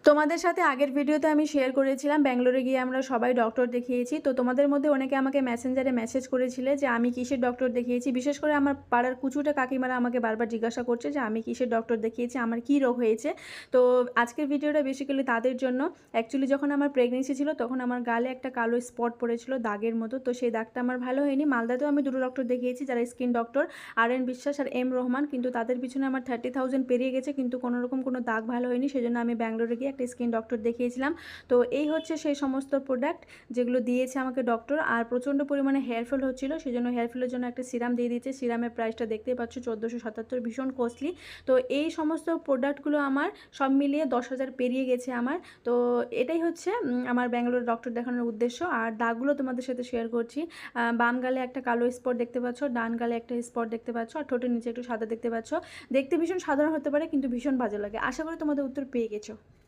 তোমাদের সাথে আগের ভিডিওতে আমি শেয়ার করেছিলাম ব্যাঙ্গালোরে গিয়ে আমরা সবাই ডক্টর দেখিয়েছি। তো তোমাদের মধ্যে অনেকে আমাকে মেসেঞ্জারে মেসেজ করেছিলে যে আমি কিসের ডক্টর দেখিয়েছি। বিশেষ করে আমার পাড়ার কুচুটা কাকিমারা আমাকে বারবার জিজ্ঞাসা করছে যে আমি কিসের ডক্টর দেখিয়েছি, আমার কী রোগ হয়েছে। তো আজকের ভিডিওটা বেসিক্যালি তাদের জন্য। অ্যাকচুয়ালি যখন আমার প্রেগনেন্সি ছিল তখন আমার গালে একটা কালো স্পট পড়েছিল দাগের মতো। তো সেই দাগটা আমার ভালো হয়নি। মালদাতেও আমি দুটো ডক্টর দেখিয়েছি যারা স্কিন ডক্টর, আর.এন. বিশ্বাস আর এম রহমান, কিন্তু তাদের পিছনে আমার 30,000 পেরিয়ে গেছে, কিন্তু কোনোরকম কোনো দাগ ভালো হয়নি। সেজন্য আমি ব্যাঙ্গালোরে গিয়ে একটা স্কিন ডক্টর দেখিয়েছিলাম। তো এই হচ্ছে সেই সমস্ত প্রোডাক্ট যেগুলো দিয়েছে আমাকে ডক্টর। আর প্রচণ্ড পরিমাণে হেয়ারফল হচ্ছিল, সেজন্য হেয়ারফলের জন্য একটা সিরাম দিয়ে দিয়েছে। সিরামের প্রাইসটা দেখতেই পাচ্ছ 1477, ভীষণ কস্টলি। তো এই সমস্ত প্রোডাক্টগুলো আমার সব মিলিয়ে 10,000 পেরিয়ে গেছে আমার। তো এটাই হচ্ছে আমার ব্যাঙ্গালোর ডক্টর দেখানোর উদ্দেশ্য। আর দাগগুলো তোমাদের সাথে শেয়ার করছি। বাম গালে একটা কালো স্পট দেখতে পাচ্ছ, ডান গালে একটা স্পট দেখতে পাচ্ছ, আর ঠোঁটের নিচে একটু সাদা দেখতে পাচ্ছ। দেখতে ভীষণ সাধারণ হতে পারে কিন্তু ভীষণ বাজে লাগে। আশা করি তোমাদের উত্তর পেয়ে গেছো।